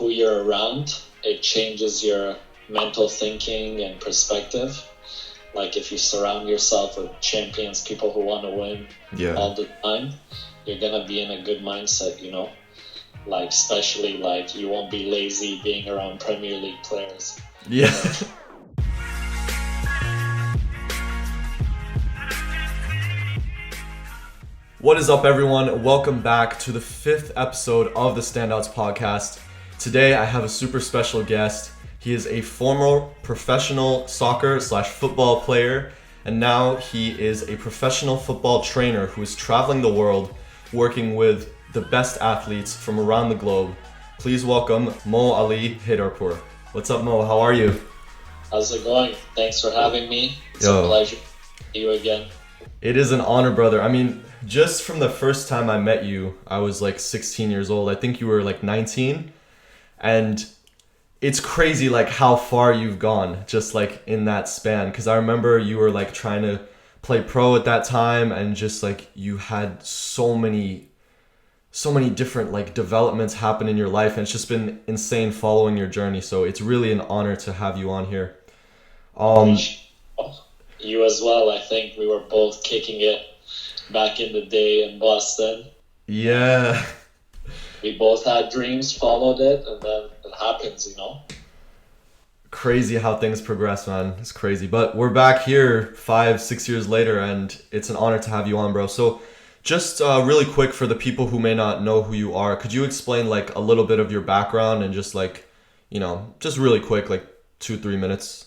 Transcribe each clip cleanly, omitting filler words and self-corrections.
who you're around, it changes your mental thinking and perspective. Like if you surround yourself with champions, people who want to win all the time, you're going to be in a good mindset, you know? Like, especially like you won't be lazy being around Premier League players. Yeah. What is up, everyone? Welcome back to the 5th episode of the Standouts podcast. Today, I have a super special guest. He is a former professional soccer/football player, and now he is a professional football trainer who is traveling the world, working with the best athletes from around the globe. Please welcome Mo Ali Heydarpour. What's up, Mo? How are you? How's it going? Thanks for having me. It's a pleasure to see you again. It is an honor, brother. I mean, just from the first time I met you, I was like 16 years old. I think you were like 19. And it's crazy like how far you've gone just like in that span. Because I remember you were like trying to play pro at that time, and just like you had so many different like developments happen in your life, and it's just been insane following your journey. So it's really an honor to have you on here. You as well. I think we were both kicking it back in the day in Boston. Yeah. We both had dreams, followed it, and then it happens, you know? Crazy how things progress, man. It's crazy. But we're back here 5-6 years later, and it's an honor to have you on, bro. So just really quick, for the people who may not know who you are, could you explain like a little bit of your background and just like, you know, just really quick, like 2-3 minutes?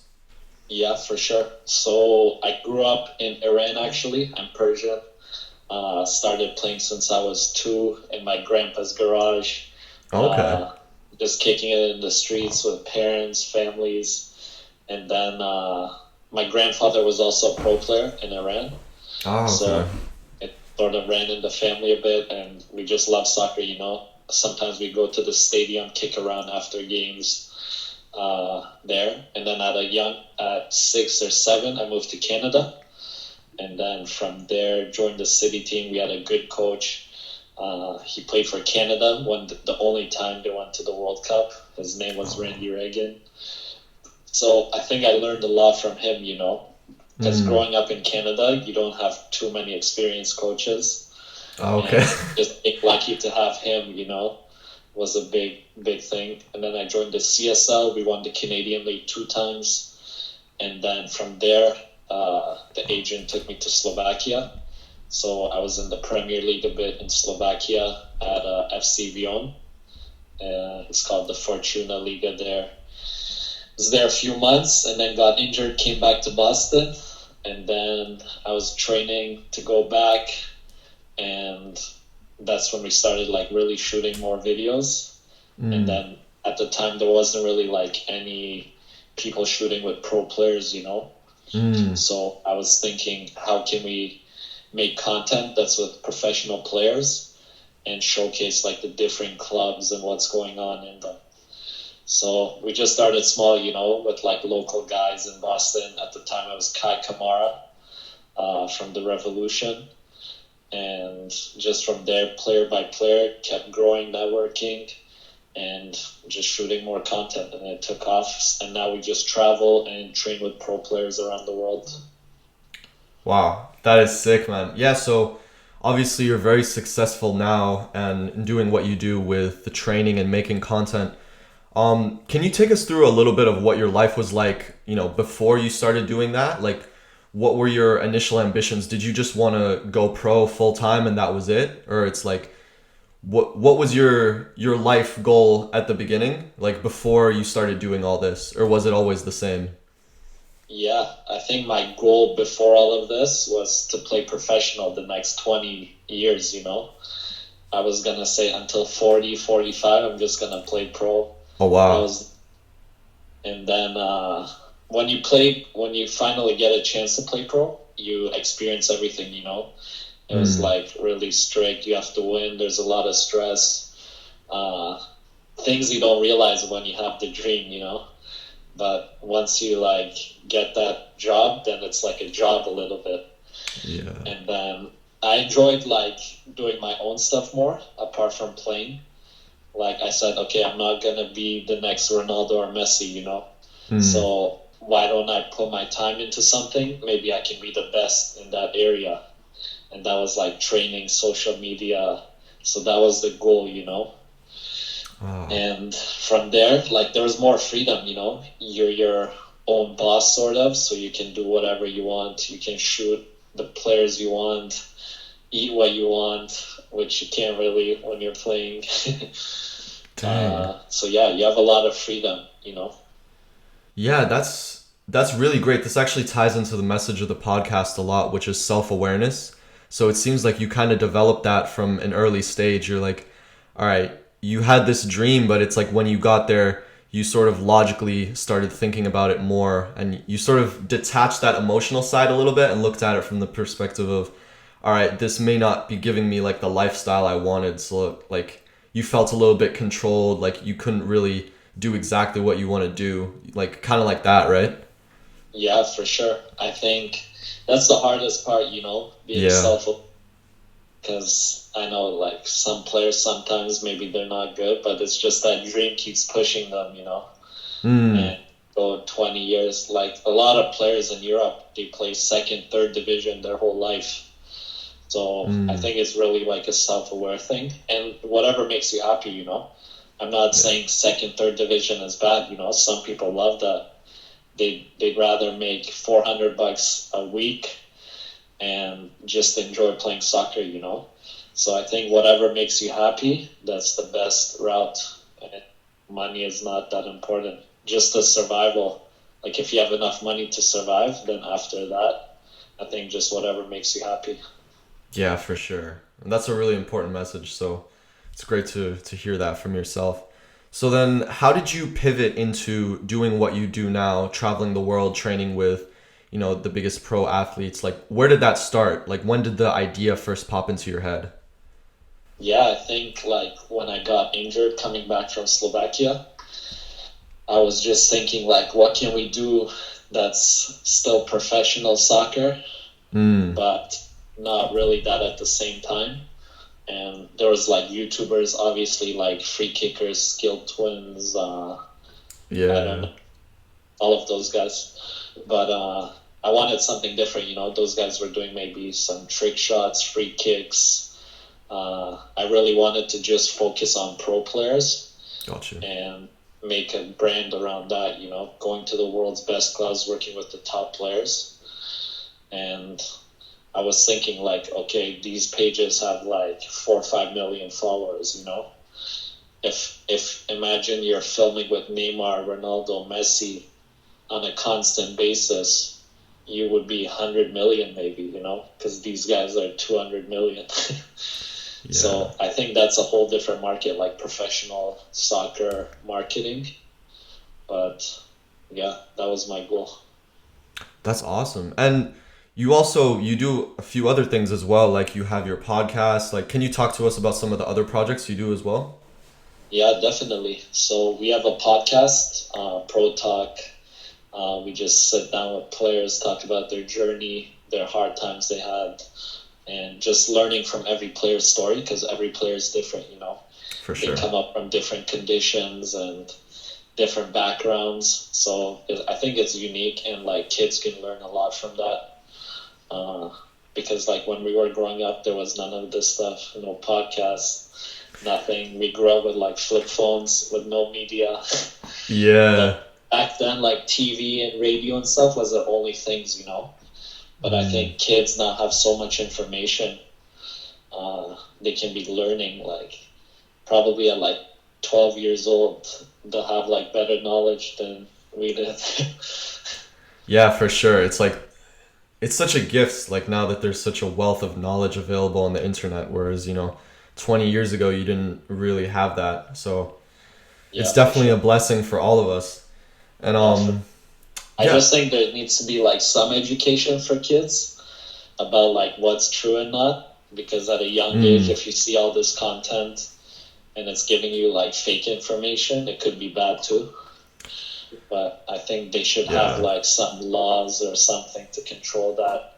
Yeah, for sure. So I grew up in Iran, actually. I'm Persian. Started playing since I was 2 in my grandpa's garage. Okay. Just kicking it in the streets with parents, families. And then my grandfather was also a pro player in Iran. Oh, okay. So it sort of ran in the family a bit, and we just love soccer, you know. Sometimes we go to the stadium, kick around after games there. And then at 6 or 7, I moved to Canada. And then from there, joined the city team. We had a good coach. He played for Canada the only time they went to the World Cup. His name was Randy Reagan. So I think I learned a lot from him, you know. Because growing up in Canada, you don't have too many experienced coaches. Okay. And just being lucky to have him, you know, was a big thing. And then I joined the CSL. We won the Canadian League 2 times. And then from there, the agent took me to Slovakia. So I was in the Premier League a bit in Slovakia at FC Lyon. It's called the Fortuna Liga there. Was there a few months and then got injured, came back to Boston. And then I was training to go back. And that's when we started like really shooting more videos. And then at the time there wasn't really like any people shooting with pro players, you know. So I was thinking, how can we make content that's with professional players and showcase like the different clubs and what's going on in them. So we just started small, you know, with like local guys in Boston. At the time, I was Kai Kamara from the Revolution. And just from there, player by player, kept growing, networking, and just shooting more content. And it took off. And now we just travel and train with pro players around the world. Wow, that is sick, man. Yeah, so obviously you're very successful now and doing what you do with the training and making content. Can you take us through a little bit of what your life was like, you know, before you started doing that? Like, what were your initial ambitions? Did you just want to go pro full time and that was it? Or it's like, what was your life goal at the beginning, like before you started doing all this? Or was it always the same? Yeah, I think my goal before all of this was to play professional the next 20 years, you know. I was going to say until 40, 45, I'm just going to play pro. Oh, wow. And then when you finally get a chance to play pro, you experience everything, you know. It was like really strict. You have to win. There's a lot of stress. Things you don't realize when you have the dream, you know. But once you like get that job, then it's like a job a little bit. Yeah. And then I enjoyed like doing my own stuff more apart from playing. like I said, okay, I'm not gonna be the next Ronaldo or Messi, Mm. So why don't I put my time into something? Maybe I can be the best in that area. And that was like training, social media. So that was the goal. Ah. And from there, like there was more freedom. You're your own boss, sort of, so you can do whatever you want. You can shoot the players you want, eat what you want, which you can't really when you're playing. Dang. So yeah, you have a lot of freedom. Yeah, that's really great. This actually ties into the message of the podcast a lot, which is self-awareness. So it seems like you kind of developed that from an early stage. You're like, all right, you had this dream, but it's like when you got there, you sort of logically started thinking about it more and you sort of detached that emotional side a little bit and looked at it from the perspective of, all right, this may not be giving me like the lifestyle I wanted. So like you felt a little bit controlled, like you couldn't really do exactly what you want to do, like kind of like that, right? Yeah, for sure. I think that's the hardest part, being Yeah. self. Because I know like some players sometimes maybe they're not good, but it's just that dream keeps pushing them. Mm. And go 20 years. Like a lot of players in Europe, they play second, third division their whole life. So I Mm. think it's really like a self-aware thing, and whatever makes you happy. I'm not Yeah. saying second, third division is bad. Some people love that. They'd rather make $400 a week and just enjoy playing soccer. So I think whatever makes you happy, that's the best route. And money is not that important. Just the survival. Like if you have enough money to survive, then after that, I think just whatever makes you happy. Yeah, for sure. And that's a really important message. So it's great to hear that from yourself. So then, how did you pivot into doing what you do now, traveling the world, training with, the biggest pro athletes? Like, where did that start? Like, when did the idea first pop into your head? Yeah, I think like when I got injured coming back from Slovakia, I was just thinking like, what can we do that's still professional soccer, Mm. but not really that at the same time. And there was like YouTubers, obviously like free kickers, skilled twins, I don't Yeah. know, all of those guys. But I wanted something different. Those guys were doing maybe some trick shots, free kicks. I really wanted to just focus on pro players Got you. and make a brand around that, going to the world's best clubs, working with the top players. And I was thinking like, okay, these pages have like 4 or 5 million followers. If imagine you're filming with Neymar, Ronaldo, Messi on a constant basis, you would be 100 million maybe, because these guys are 200 million. Yeah. So I think that's a whole different market, like professional soccer marketing. But yeah, that was my goal. That's awesome. And you do a few other things as well. Like you have your podcast. Like, can you talk to us about some of the other projects you do as well? Yeah, definitely. So we have a podcast, Pro Talk. We just sit down with players, talk about their journey, their hard times they had, and just learning from every player's story because every player is different. For They sure. come up from different conditions and different backgrounds. So I think it's unique, and like kids can learn a lot from that. Uh, because like when we were growing up, there was none of this stuff, no podcasts, nothing. We grew up with like flip phones with no media. Yeah. Back then, like TV and radio and stuff was the only things. But I Mm. think kids now have so much information. They can be learning like probably at like 12 years old. They'll have like better knowledge than we did. Yeah, for sure. It's such a gift, like now that there's such a wealth of knowledge available on the internet, whereas, 20 years ago you didn't really have that. So it's Yeah, for definitely sure. a blessing for all of us. And Yeah, I yeah. just think there needs to be like some education for kids about like what's true and not. Because at a young age, Mm. if you see all this content and it's giving you like fake information, it could be bad too. But I think they should have Yeah. like some laws or something to control that.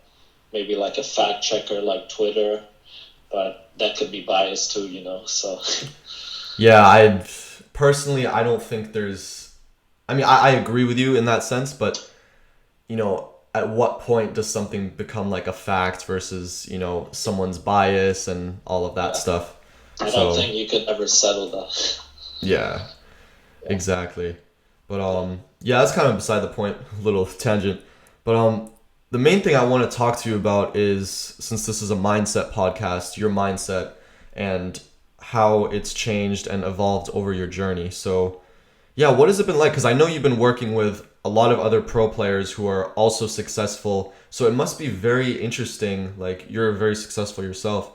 Maybe like a fact checker like Twitter, but that could be biased too. So Yeah, I personally I don't think there's. I mean, I agree with you in that sense, but at what point does something become like a fact versus someone's bias and all of that Yeah, stuff? I don't So think you could ever settle that. yeah, Yeah, exactly. But yeah, yeah, that's kind of beside the point. Little tangent. But the main thing I want to talk to you about is, since this is a mindset podcast, your mindset and how it's changed and evolved over your journey. So yeah, what has it been like? Because I know you've been working with a lot of other pro players who are also successful. So it must be very interesting. Like, you're very successful yourself,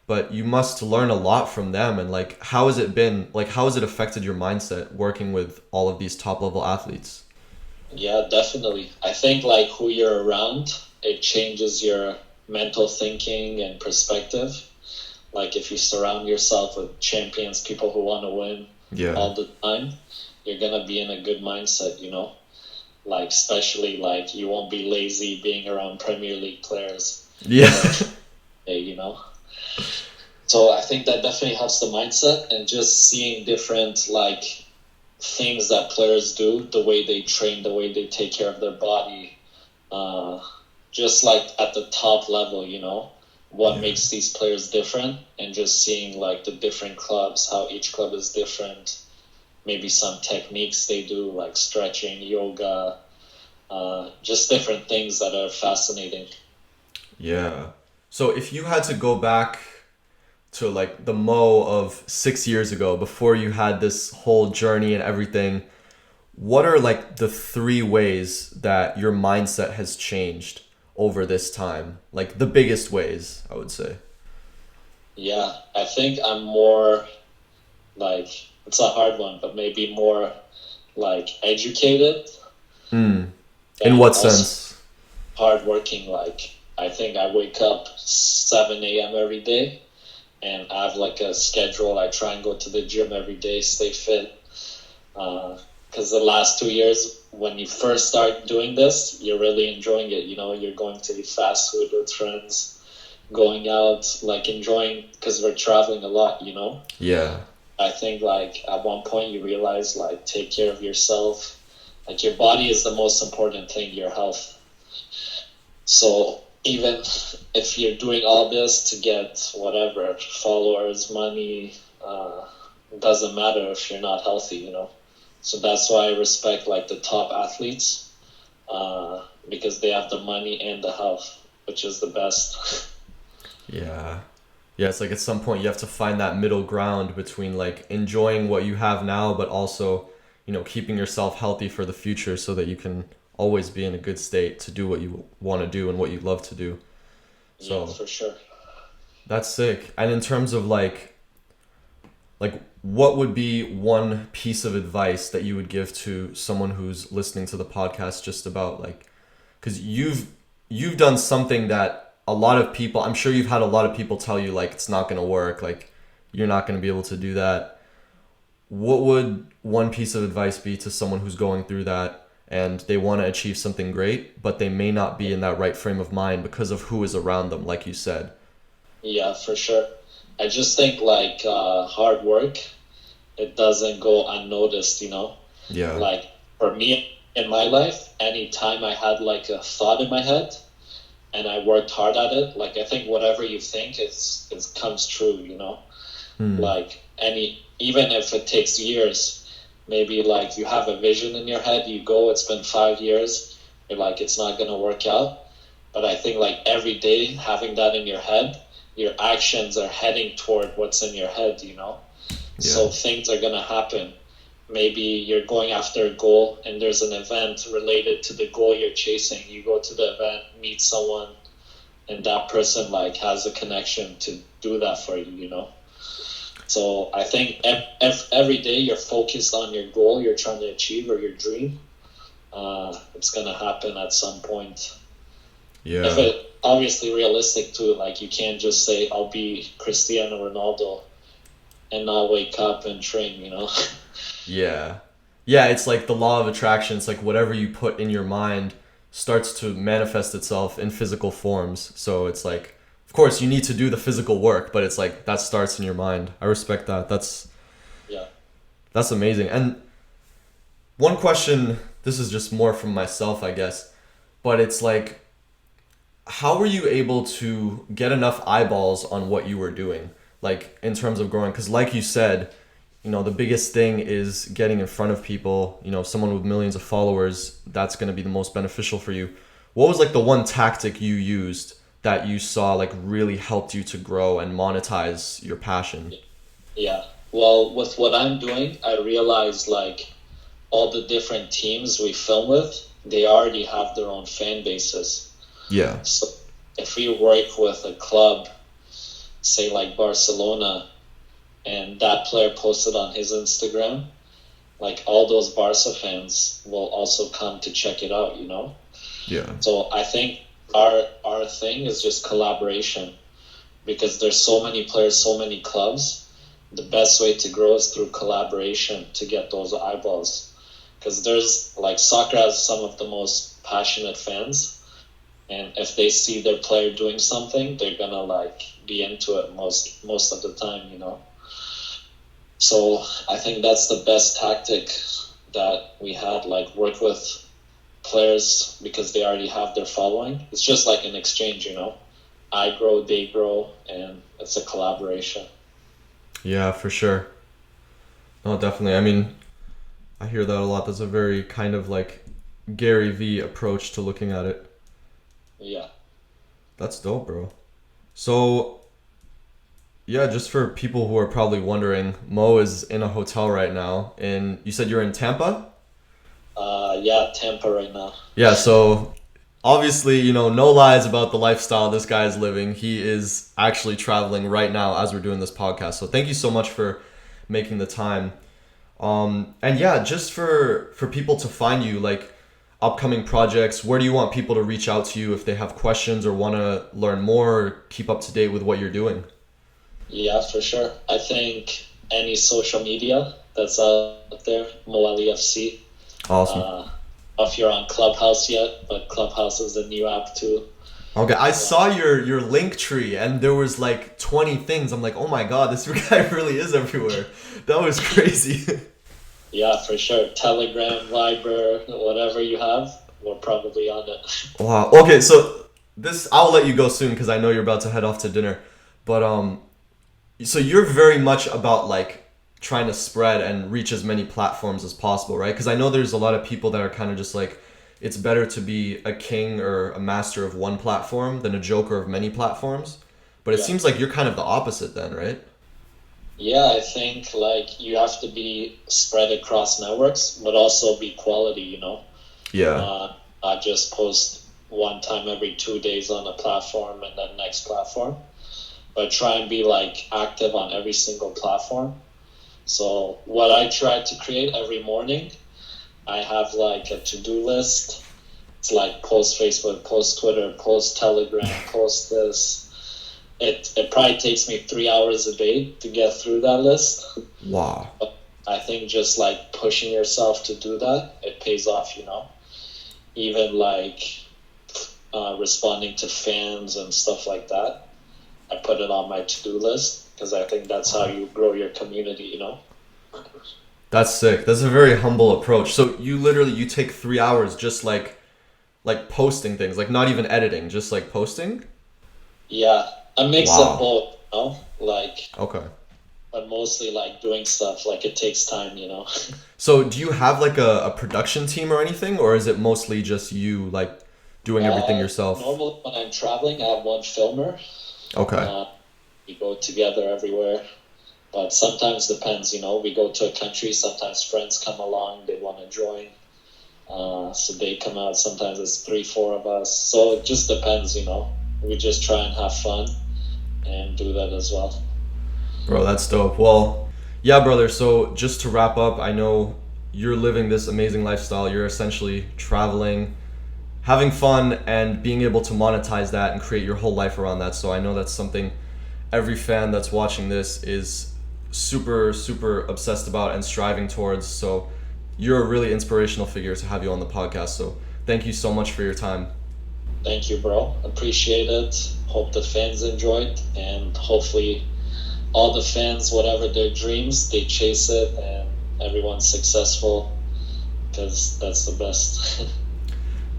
but you must learn a lot from them. And like, how has it been? Like, how has it affected your mindset working with all of these top level athletes? yeah, definitely. I think like who you're around, it changes your mental thinking and perspective. Like if you surround yourself with champions, people who want to win Yeah. all the time, you're gonna be in a good mindset, Like especially like you won't be lazy being around Premier League players Yeah. every day. So I think that definitely helps the mindset and just seeing different like things that players do, the way they train, the way they take care of their body, uh, just like at the top level, what Yeah. makes these players different, and just seeing like the different clubs, how each club is different, maybe some techniques they do, like stretching, yoga, just different things that are fascinating. Yeah. So if you had to go back to like the Mo of 6 years ago, before you had this whole journey and everything, what are like the three ways that your mindset has changed over this time? Like the biggest ways, I would say. Yeah, I think I'm more like, it's a hard one, but maybe more like educated Mm. In and what also sense? hardworking. Like I think I wake up 7 a.m. every day, and I have like a schedule. I try and go to the gym every day, stay fit. Because the last 2 years, when you first start doing this, you're really enjoying it. You're going to eat fast food with friends, going out, like enjoying, because we're traveling a lot. Yeah. I think like at one point you realize like take care of yourself. Like your body is the most important thing, your health. So even if you're doing all this to get whatever followers, money, it doesn't matter if you're not healthy. So that's why I respect like the top athletes, because they have the money and the health, which is the best. Yeah. Yeah, it's like at some point you have to find that middle ground between like enjoying what you have now, but also, keeping yourself healthy for the future so that you can always be in a good state to do what you want to do and what you love to do. Yeah, So for sure. that's sick. And in terms of like what would be one piece of advice that you would give to someone who's listening to the podcast, just about like, because you've done something that a lot of people, I'm sure you've had a lot of people tell you like it's not going to work, like you're not going to be able to do that. What would one piece of advice be to someone who's going through that and they want to achieve something great, but they may not be in that right frame of mind because of who is around them, like you said? Yeah, for sure. I just think like hard work, it doesn't go unnoticed. Yeah. Like for me in my life, anytime I had like a thought in my head and I worked hard at it, like I think whatever you think is comes true. Hmm. Like even if it takes years, maybe like you have a vision in your head, you go, it's been 5 years, you're like it's not gonna work out. But I think like every day having that in your head, your actions are heading toward what's in your head. Yeah. So things are gonna happen. Maybe you're going after a goal and there's an event related to the goal you're chasing. You go to the event, meet someone, and that person like has a connection to do that for you. So I think every day you're focused on your goal you're trying to achieve or your dream. It's gonna happen at some point. If Yeah. it obviously realistic too, like you can't just say I'll be Cristiano Ronaldo and not wake up and train. Yeah. Yeah, it's like the law of attraction. It's like whatever you put in your mind starts to manifest itself in physical forms. So it's like, of course, you need to do the physical work, but it's like that starts in your mind. I respect that. That's, That's amazing. And one question, this is just more from myself, I guess, but it's like, how were you able to get enough eyeballs on what you were doing? Like in terms of growing, because like you said, the biggest thing is getting in front of people, someone with millions of followers, that's going to be the most beneficial for you. What was like the one tactic you used that you saw like really helped you to grow and monetize your passion? Yeah. Well, with what I'm doing, I realized like all the different teams we film with, they already have their own fan bases. Yeah. So if we work with a club, say like Barcelona, and that player posted on his Instagram, like all those Barca fans will also come to check it out, Yeah. So I think our thing is just collaboration, because there's so many players, so many clubs. The best way to grow is through collaboration to get those eyeballs, because there's like soccer has some of the most passionate fans, and if they see their player doing something, they're gonna like be into it most of the time, So I think that's the best tactic that we had, like work with players because they already have their following. It's just like an exchange, I grow, they grow, and it's a collaboration. Yeah, for sure. No, definitely. I mean, I hear that a lot. That's a very kind of like Gary V approach to looking at it. Yeah. That's dope, bro. So, yeah, just for people who are probably wondering, Mo is in a hotel right now. And you said you're in Tampa? Yeah, Tampa right now. Yeah, so obviously, no lies about the lifestyle this guy is living. He is actually traveling right now as we're doing this podcast. So thank you so much for making the time. And yeah, just for people to find you, like upcoming projects, where do you want people to reach out to you if they have questions or want to learn more or keep up to date with what you're doing? Yeah, for sure. I think any social media that's out there, MoLFC. Awesome. If you're on Clubhouse yet, but Clubhouse is a new app too. Okay, I saw your link tree and there was like 20 things. I'm like, oh my god, this guy really is everywhere. That was crazy. Yeah, for sure. Telegram, Viber, whatever you have, we're probably on it. Wow. Okay, so I'll let you go soon because I know you're about to head off to dinner. But so you're very much about like trying to spread and reach as many platforms as possible, right? Because I know there's a lot of people that are kind of just like, it's better to be a king or a master of one platform than a joker of many platforms. But it seems like you're kind of the opposite then, right? Yeah, I think like you have to be spread across networks, but also be quality, Yeah. Not just post one time every 2 days on a platform and then next platform, but try and be like active on every single platform. So what I try to create every morning, I have like a to-do list. It's like post Facebook, post Twitter, post Telegram, post this. It probably takes me 3 hours a day to get through that list. Wow. But I think just like pushing yourself to do that, it pays off, Even like responding to fans and stuff like that, I put it on my to-do list because I think that's how you grow your community, That's sick. That's a very humble approach. So you take 3 hours just like posting things, like not even editing, just like posting? Yeah, a mix of both, like, okay, but mostly like doing stuff, like it takes time, So do you have like a production team or anything, or is it mostly just you like doing everything yourself? Normally when I'm traveling, I have one filmer. Okay. We go together everywhere, but sometimes depends, we go to a country, sometimes friends come along, they want to join, so they come out. Sometimes it's 3-4 of us, so it just depends, we just try and have fun and do that as well. Bro, that's dope. Well, yeah, brother, so just to wrap up, I know you're living this amazing lifestyle. You're essentially traveling, having fun, and being able to monetize that and create your whole life around that. So I know that's something every fan that's watching this is super, super obsessed about and striving towards. So you're a really inspirational figure to have you on the podcast. So thank you so much for your time. Thank you, bro. Appreciate it. Hope the fans enjoyed, and hopefully all the fans, whatever their dreams, they chase it and everyone's successful, because that's the best.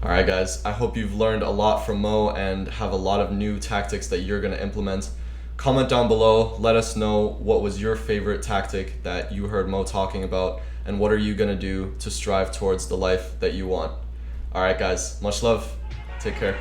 All right, guys. I hope you've learned a lot from Mo and have a lot of new tactics that you're going to implement. Comment down below. Let us know what was your favorite tactic that you heard Mo talking about, and what are you going to do to strive towards the life that you want. All right, guys. Much love. Take care.